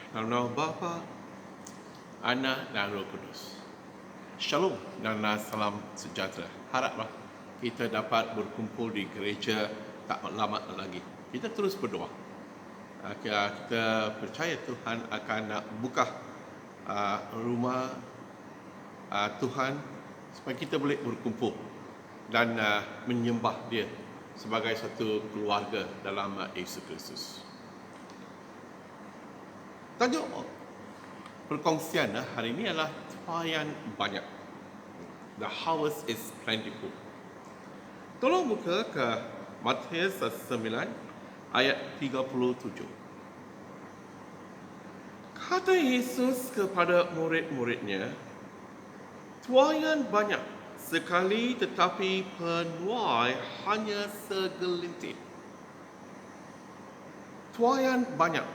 Dalam nama Bapa, Anak dan Roh Kudus. Shalom dan salam sejahtera. Haraplah kita dapat berkumpul di gereja tak lama lagi. Kita terus berdoa. Kita percaya Tuhan akan buka rumah Tuhan supaya kita boleh berkumpul dan menyembah Dia sebagai satu keluarga dalam Yesus Kristus. Tajuk perkongsian hari ini adalah tuaian banyak. The harvest is plentiful. Tolong buka ke Matius 9 ayat 37. Kata Yesus kepada murid-muridnya, tuaian banyak sekali tetapi penuai hanya segelintir. Tuaian banyak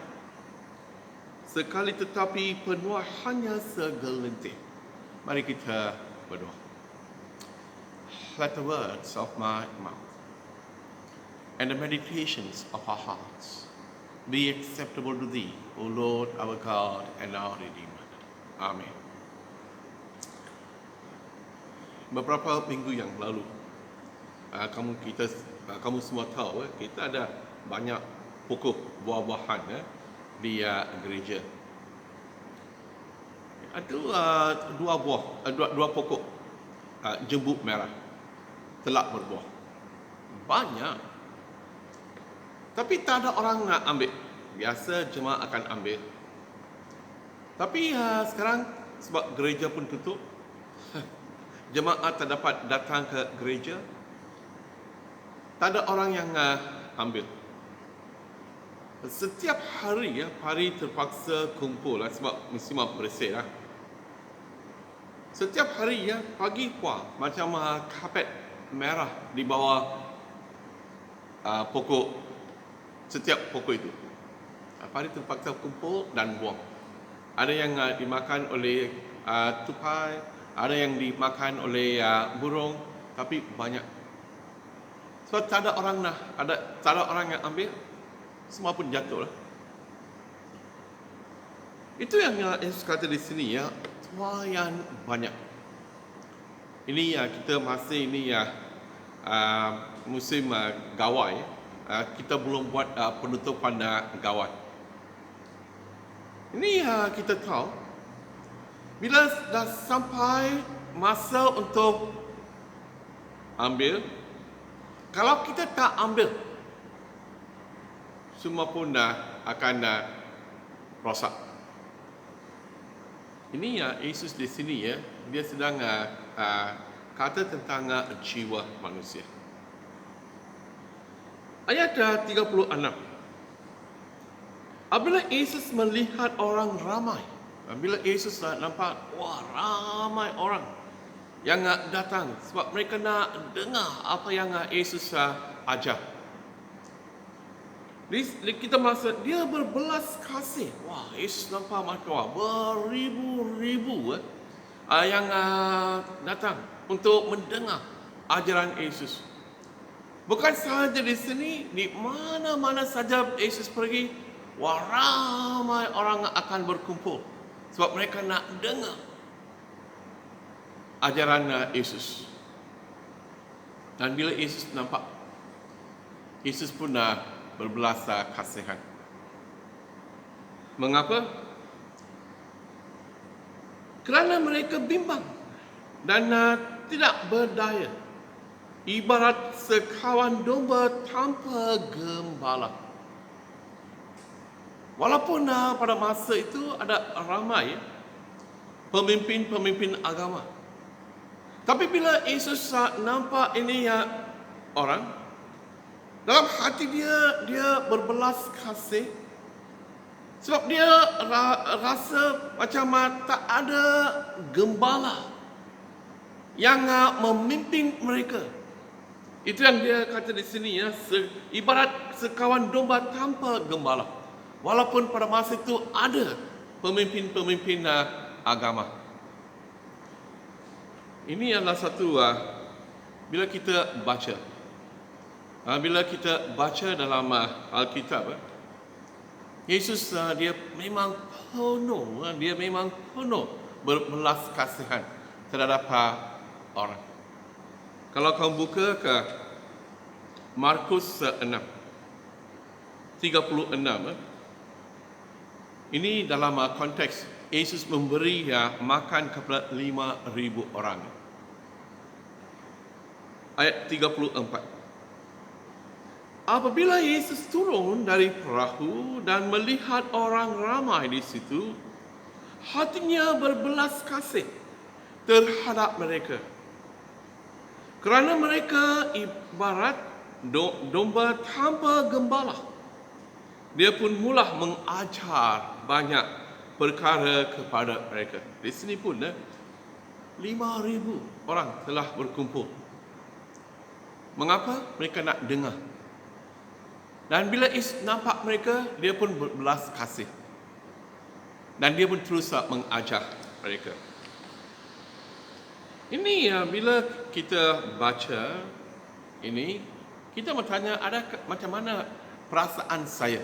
sekali tetapi penuai hanya segelintir. Mari kita berdoa. Let the words of my mouth and the meditations of our hearts be acceptable to Thee, O Lord, our God and our Redeemer. Amen. Beberapa minggu yang lalu, kamu semua tahu kita ada banyak pokok buah-buahan di gereja. Ada dua pokok jambu merah telah berbuah. Banyak. Tapi tak ada orang nak ambil. Biasa jemaah akan ambil. Tapi sekarang sebab gereja pun tutup, jemaah tak dapat datang ke gereja. Tak ada orang yang ambil. Setiap hari pari terpaksa kumpul sebab mesti bersih lah. Setiap hari pagi kuah macam kapet merah di bawah pokok, setiap pokok itu. Pari terpaksa kumpul dan buang. Ada yang dimakan oleh tupai, ada yang dimakan oleh burung, tapi banyak. Sebab tak ada orang yang ambil. Semua pun jatuh lah. Itu yang Yesus kata di sini tuaian banyak. Ini kita masih ini musim gawai. Kita belum buat penutupan gawai. Ini kita tahu bila dah sampai masa untuk ambil, kalau kita tak ambil, semua pun akan rosak. Ini Yesus di sini dia sedang kata tentang jiwa manusia. Ayat 36. Apabila Yesus melihat orang ramai, bila Yesus nampak ramai orang yang datang sebab mereka nak dengar apa yang Yesus ajar. Kita masa dia berbelas kasih. Yesus nampak macam beribu-ribu yang datang untuk mendengar ajaran Yesus. Bukan sahaja di sini, di mana-mana saja Yesus pergi, ramai orang akan berkumpul sebab mereka nak dengar ajaran Yesus. Dan bila Yesus nampak, Yesus pun berbelas kasihan. Mengapa? Kerana mereka bimbang dan tidak berdaya, ibarat sekawan domba tanpa gembala. Walaupun pada masa itu ada ramai pemimpin-pemimpin agama, tapi bila Yesus nampak ini orang, dalam hati dia berbelas kasih sebab dia rasa macam tak ada gembala yang memimpin mereka. Itu yang dia kata di sini ibarat sekawan domba tanpa gembala. Walaupun pada masa itu ada pemimpin-pemimpin agama. Ini adalah satu bila kita baca. Bila kita baca dalam Alkitab, Yesus dia memang penuh, dia memang penuh berbelas kasihan terhadap orang. Kalau kamu buka ke Markus 6, 36, ini dalam konteks Yesus memberi makan kepada 5,000 orang. Ayat 34. Apabila Yesus turun dari perahu dan melihat orang ramai di situ, hatinya berbelas kasih terhadap mereka. Kerana mereka ibarat domba tanpa gembala. Dia pun mula mengajar banyak perkara kepada mereka. Di sini pun 5,000 orang telah berkumpul. Mengapa? Mereka nak dengar. Dan bila nampak mereka, dia pun berbelas kasih. Dan dia pun terus mengajar mereka. Ini bila kita baca ini, kita bertanya, macam mana perasaan saya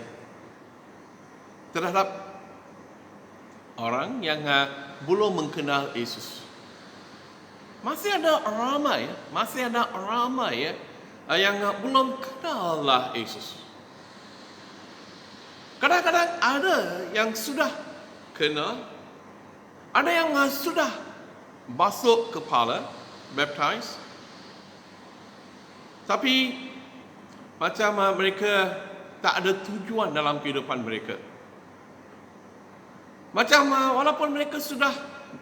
terhadap orang yang belum mengenal Yesus. Masih ada ramai yang belum kenal Yesus. Kadang-kadang ada yang sudah kenal, ada yang sudah basuh kepala, baptize, tapi macam mereka tak ada tujuan dalam kehidupan mereka. Macam walaupun mereka sudah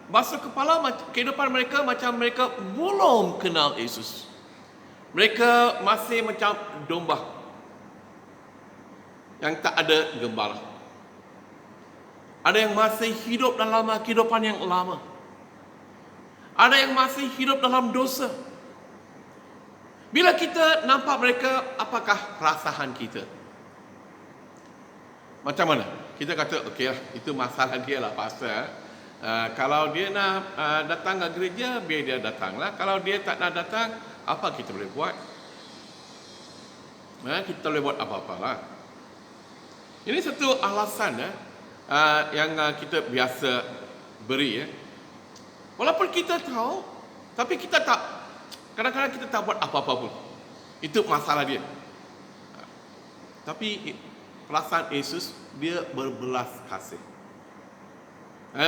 basuh kepala, kehidupan mereka macam mereka belum kenal Yesus. Mereka masih macam domba yang tak ada gembala. Ada yang masih hidup dalam kehidupan yang lama. Ada yang masih hidup dalam dosa. Bila kita nampak mereka, apakah perasaan kita? Macam mana? Kita kata, okey lah, itu masalah dia lah, pastor. Kalau dia nak datang ke gereja, biar dia datang lah. Kalau dia tak nak datang, apa kita boleh buat? Kita boleh buat apa-apa lah. Ini satu alasan yang kita biasa beri. Walaupun kita tahu, tapi kita tak, kadang-kadang kita tak buat apa-apa pun. Itu masalah dia. Tapi perasaan Yesus, dia berbelas kasih.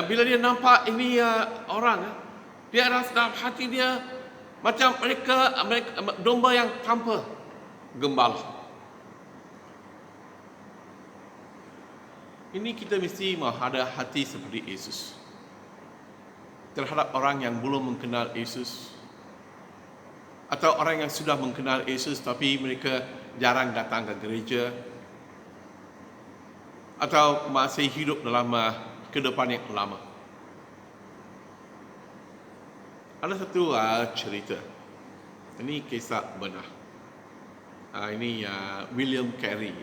Bila dia nampak ini orang, dia rasa dalam hati dia macam mereka domba yang tanpa gembala. Ini kita mesti ada hati seperti Yesus terhadap orang yang belum mengenal Yesus, atau orang yang sudah mengenal Yesus tapi mereka jarang datang ke gereja, atau masih hidup dalam kehidupan yang lama. Ada satu cerita. Ini kisah benar. Ini William Carey,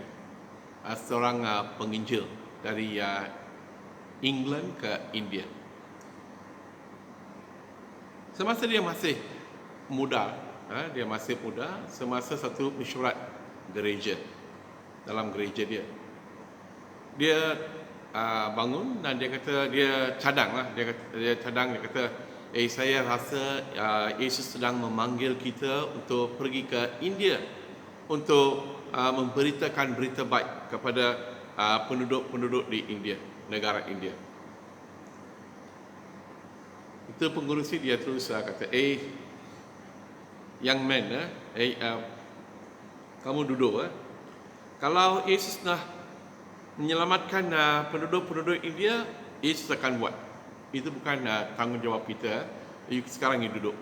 seorang penginjil dari England ke India. Semasa dia masih muda, semasa satu mesyuarat gereja, dalam gereja dia bangun dan dia kata, dia cadang, dia kata, saya rasa Yesus sedang memanggil kita untuk pergi ke India untuk memberitakan berita baik kepada penduduk-penduduk di India, negara India. Itu pengurusi dia terus kata, young man, kamu duduk. Kalau Yesus nak menyelamatkan penduduk-penduduk India, Yesus akan buat. Itu bukan tanggungjawab kita. Sekarang ini duduk.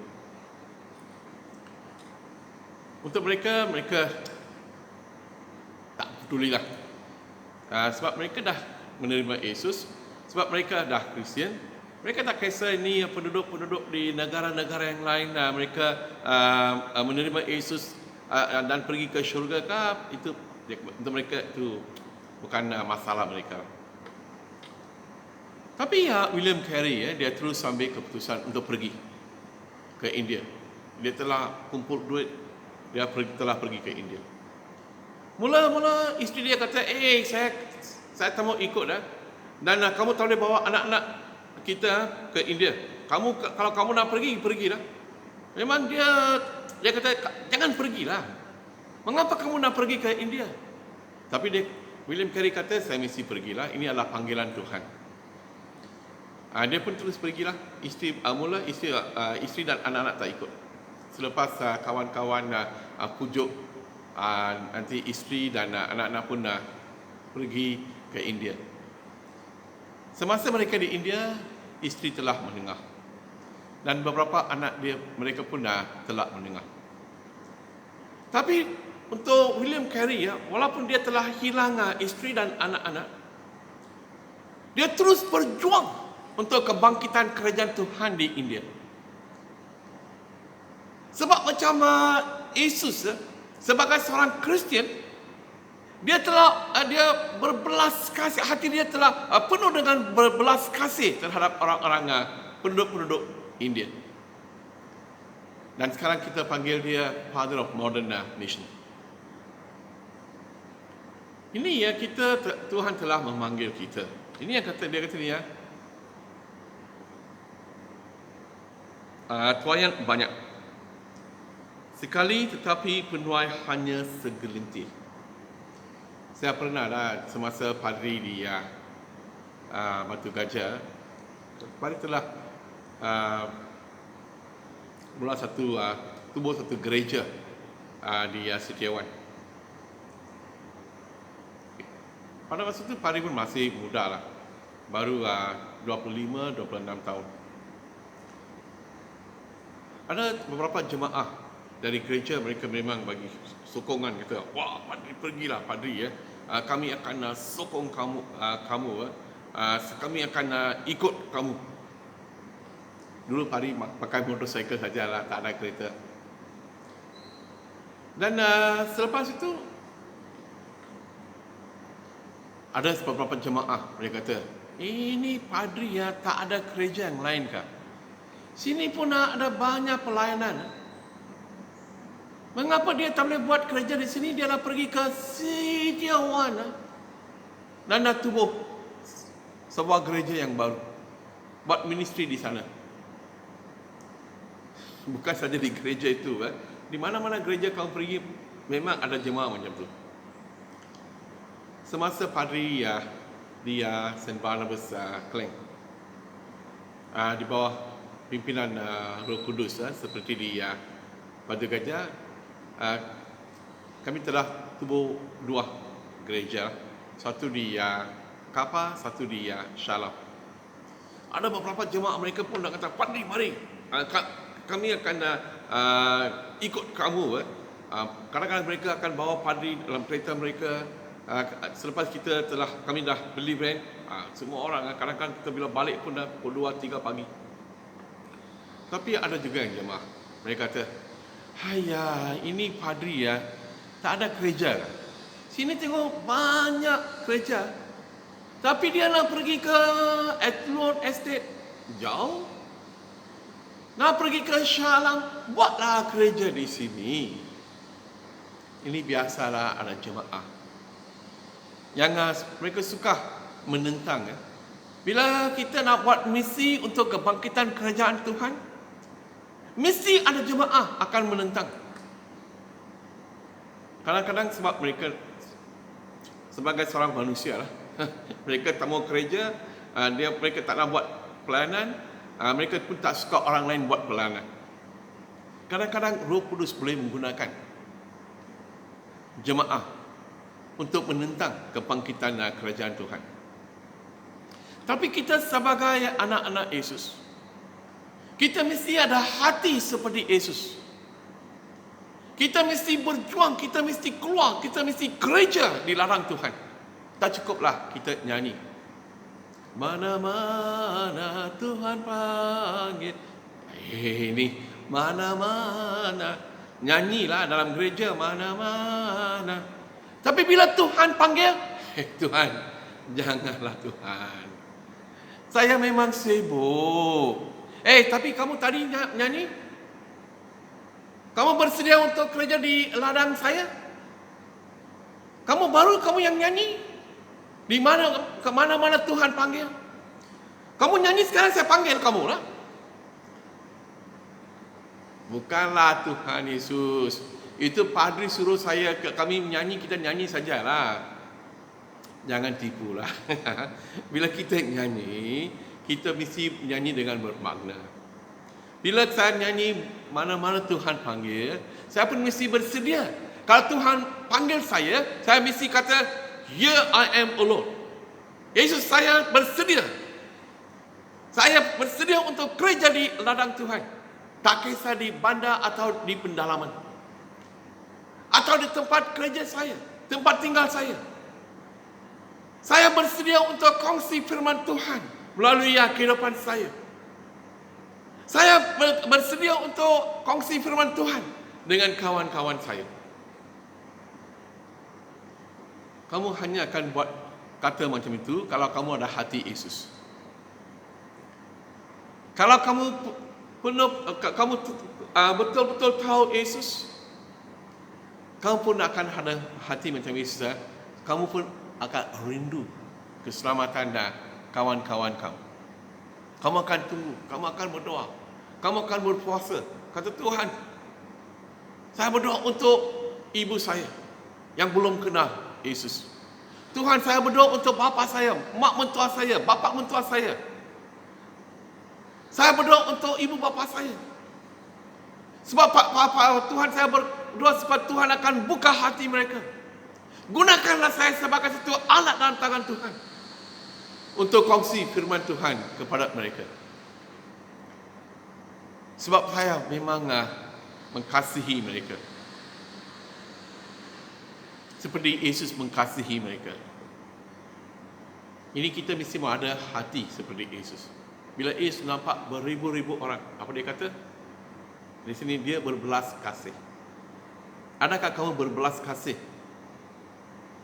Untuk mereka tak pedulilah. Sebab mereka dah menerima Yesus, sebab mereka dah Kristian. Mereka tak kisah ini penduduk-penduduk di negara-negara yang lain, mereka menerima Yesus dan pergi ke syurga ke, itu untuk mereka itu bukan masalah mereka. Tapi William Carey dia terus ambil keputusan untuk pergi ke India. Dia telah kumpul duit, dia telah pergi ke India. Mula-mula isteri dia kata, Saya tak mau ikut dah. Dan kamu tak boleh bawa anak-anak kita ke India. Kalau kamu nak pergi, pergilah. Memang dia kata jangan pergilah. Mengapa kamu nak pergi ke India? Tapi William Carey kata saya mesti pergilah. Ini adalah panggilan Tuhan. Dia pun terus pergilah. Mula isteri dan anak-anak tak ikut. Selepas kawan-kawan pujuk, nanti isteri dan anak-anak pun pergi ke India. Semasa mereka di India, isteri telah mendengar. Dan beberapa anak mereka pun telah mendengar. Tapi untuk William Carey, walaupun dia telah hilang isteri dan anak-anak, dia terus berjuang untuk kebangkitan kerajaan Tuhan di India. Sebab macam Yesus sebagai seorang Kristian, dia berbelas kasih, hati dia telah penuh dengan berbelas kasih terhadap orang-orang penduduk India. Dan sekarang kita panggil dia Father of Modern Nation. Ini Tuhan telah memanggil kita. Ini yang dia kata ni tuaian banyak sekali, tetapi penuai hanya segelintir. Saya pernah semasa padri di Batu Gajah, padri telah tubuh satu gereja di Setiawan. Pada masa itu padri pun masih muda lah, baru 25-26 tahun. Ada beberapa jemaah dari gereja, mereka memang bagi sokongan, kata, wah padri pergilah padri kami akan sokong kamu, kami akan ikut kamu. Dulu padri pakai motorcycle sajalah, tak ada kereta. Dan selepas itu ada beberapa jemaah, mereka kata, ini padri tak ada gereja yang lain kah? Sini pun ada banyak pelayanan. Mengapa dia tak boleh buat kerja di sini? Dia nak pergi ke Setiawan dan nak tubuh sebuah gereja yang baru, buat ministry di sana. Bukan saja di gereja itu, di mana-mana gereja kau pergi memang ada jemaah macam tu. Semasa padri di St. Barnabas Klang, di bawah pimpinan Roh Kudus, seperti di Batu Gajah, kami telah tubuh 2 gereja, satu di Kapa, satu di Shalom. Ada beberapa jemaah mereka pun nak kata, padri mari, kami akan ikut kamu. Kadang-kadang mereka akan bawa padri dalam kereta mereka. Selepas kami dah beli van, semua orang kadang-kadang kita bila balik pun dah pukul 2-3 pagi. Tapi ada juga yang jemaah, mereka kata, haya, ini padri tak ada gereja. Sini tengok banyak gereja, tapi dia nak pergi ke Athlone Estate, jauh. Nak pergi ke Shalom, buatlah gereja di sini. Ini biasalah ada jemaah yang mereka suka menentang. Bila kita nak buat misi untuk kebangkitan kerajaan Tuhan, mesti ada jemaah akan menentang. Kadang-kadang sebab mereka sebagai seorang manusia lah, mereka tak mau gereja, mereka tak nak buat pelayanan, mereka pun tak suka orang lain buat pelayanan. Kadang-kadang Roh Kudus boleh menggunakan jemaah untuk menentang kebangkitan kerajaan Tuhan. Tapi kita sebagai anak-anak Yesus, kita mesti ada hati seperti Yesus. Kita mesti berjuang, kita mesti keluar, kita mesti gereja di ladang Tuhan. Tak cukuplah kita nyanyi, mana-mana Tuhan panggil. Ini mana-mana, nyanyilah dalam gereja, mana-mana. Tapi bila Tuhan panggil, Tuhan, janganlah Tuhan, saya memang sibuk. Tapi kamu tadi nyanyi, kamu bersedia untuk kerja di ladang saya? Kamu yang nyanyi? Di mana, ke mana-mana Tuhan panggil. Kamu nyanyi sekarang, saya panggil kamu lah. Bukanlah Tuhan Yesus. Itu padri suruh kami nyanyi, kita nyanyi sajalah. Jangan tipulah. Bila kita nyanyi, kita mesti nyanyi dengan bermakna. Bila saya nyanyi mana-mana Tuhan panggil, saya pun mesti bersedia. Kalau Tuhan panggil saya mesti kata, "Here I am, O Lord." Yesus, saya bersedia. Saya bersedia untuk kerja di ladang Tuhan. Tak kisah di bandar atau di pendalaman. Atau di tempat kerja saya, tempat tinggal saya. Saya bersedia untuk kongsi firman Tuhan melalui kehidupan saya. Saya bersedia untuk kongsi firman Tuhan dengan kawan-kawan saya. Kamu hanya akan buat kata macam itu kalau kamu ada hati Yesus. Kalau kamu betul-betul tahu Yesus, kamu pun akan ada hati macam Yesus. Kamu pun akan rindu keselamatan dan kawan-kawan kamu. Kamu akan tunggu, kamu akan berdoa, kamu akan berpuasa. Kata Tuhan, saya berdoa untuk ibu saya yang belum kenal Yesus. Tuhan, saya berdoa untuk bapa saya, mak mentua saya, bapa mentua saya. Saya berdoa untuk ibu bapa saya. Sebab Tuhan, saya berdoa sebab Tuhan akan buka hati mereka. Gunakanlah saya sebagai satu alat dalam tangan Tuhan untuk kongsi firman Tuhan kepada mereka. Sebab saya memang mengasihi mereka. Seperti Yesus mengasihi mereka. Ini kita mesti ada hati seperti Yesus. Bila Yesus nampak beribu-ribu orang, apa dia kata? Di sini dia berbelas kasih. Adakah kamu berbelas kasih?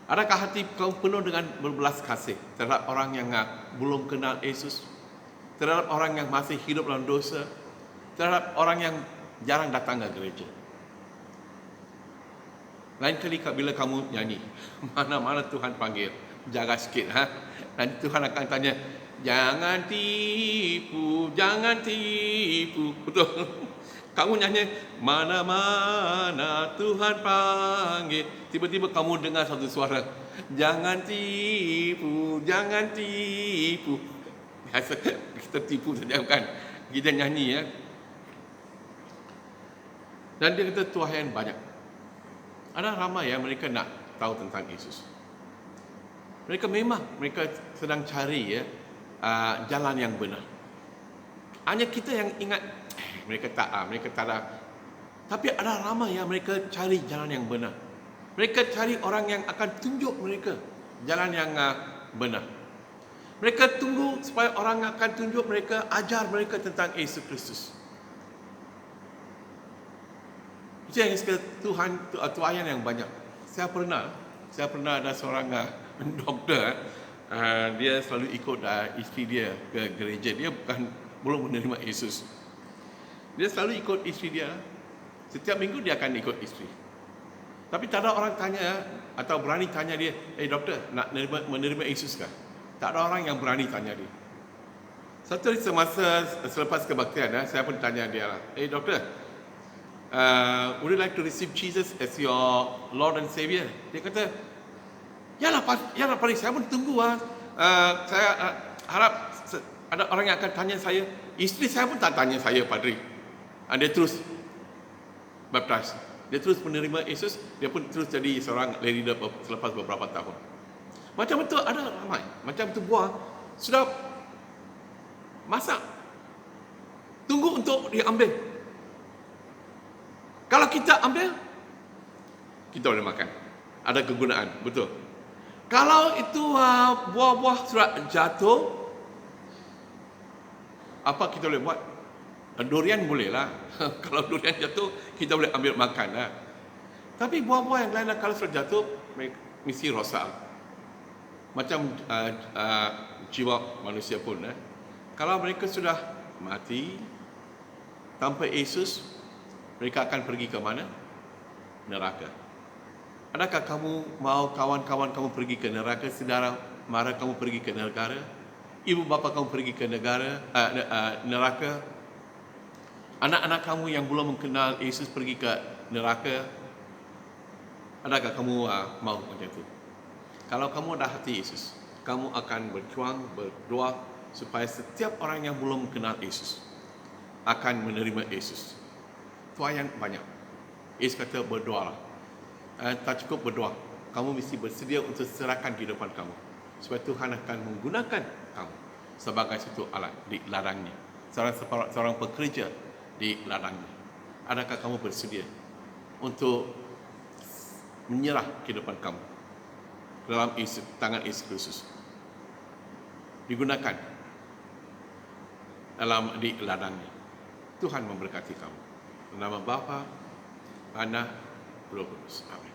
Adakah hati kamu penuh dengan berbelas kasih terhadap orang yang belum kenal Yesus? Terhadap orang yang masih hidup dalam dosa? Terhadap orang yang jarang datang ke gereja? Lain kali bila kamu nyanyi, mana-mana Tuhan panggil, jaga sikit. Dan Tuhan akan tanya, jangan tipu, jangan tipu. Betul? Kamu nyanyi, mana-mana Tuhan panggil. Tiba-tiba kamu dengar satu suara, jangan tipu, jangan tipu. Biasa kita tipu saja kan. Kita nyanyi ya. Dan dia kata tuaian banyak. Ada ramai yang mereka nak tahu tentang Yesus. Mereka sedang cari jalan yang benar. Hanya kita yang ingat mereka tak ada. Tapi ada ramai yang mereka cari jalan yang benar. Mereka cari orang yang akan tunjuk mereka jalan yang benar. Mereka tunggu supaya orang akan tunjuk mereka, ajar mereka tentang Yesus Kristus. Itu yang Tuhan tuaian yang banyak. Saya pernah ada seorang doktor. Dia selalu ikut isteri dia ke gereja. Dia belum menerima Yesus. Dia selalu ikut isteri dia. Setiap minggu dia akan ikut isteri. Tapi tak ada orang tanya atau berani tanya dia, doktor, nak menerima Yesus kah? Tak ada orang yang berani tanya dia. Satu hari selepas kebaktian, saya pun tanya dia, doktor, would you like to receive Jesus as your Lord and Savior? Dia kata, yalah Pak, saya pun tunggu. Saya harap ada orang yang akan tanya saya. Isteri saya pun tak tanya saya, Padri. Dia terus baptize. Dia terus menerima Yesus. Dia pun terus jadi seorang leader selepas beberapa tahun. Macam itu ada ramai. Macam itu buah sudah masak, tunggu untuk diambil. Kalau kita ambil, kita boleh makan. Ada kegunaan, betul. Kalau itu buah-buah sudah jatuh, apa kita boleh buat? Durian bolehlah. Kalau durian jatuh, kita boleh ambil makan. Tapi buah-buah yang lain kalau sudah jatuh, mesti rosak. Macam jiwa manusia pun. Kalau mereka sudah mati tanpa Yesus, mereka akan pergi ke mana? Neraka. Adakah kamu mau kawan-kawan kamu pergi ke neraka, saudara mara kamu pergi ke negara, ibu bapa kamu pergi ke neraka, anak-anak kamu yang belum mengenal Yesus pergi ke neraka, adakah kamu mau macam itu? Kalau kamu ada hati Yesus, kamu akan berjuang, berdoa supaya setiap orang yang belum mengenal Yesus akan menerima Yesus. Itu yang banyak. Yesus kata berdoalah. Tak cukup berdoa, kamu mesti bersedia untuk serahkan kehidupan kamu, supaya Tuhan akan menggunakan kamu sebagai satu alat di ladangnya, seorang pekerja di ladangnya. Adakah kamu bersedia untuk menyerah kehidupan kamu dalam tangan Yesus Kristus, digunakan di ladangnya? Tuhan memberkati kamu. Nama Bapa, Anak, Roh Kudus. Amin.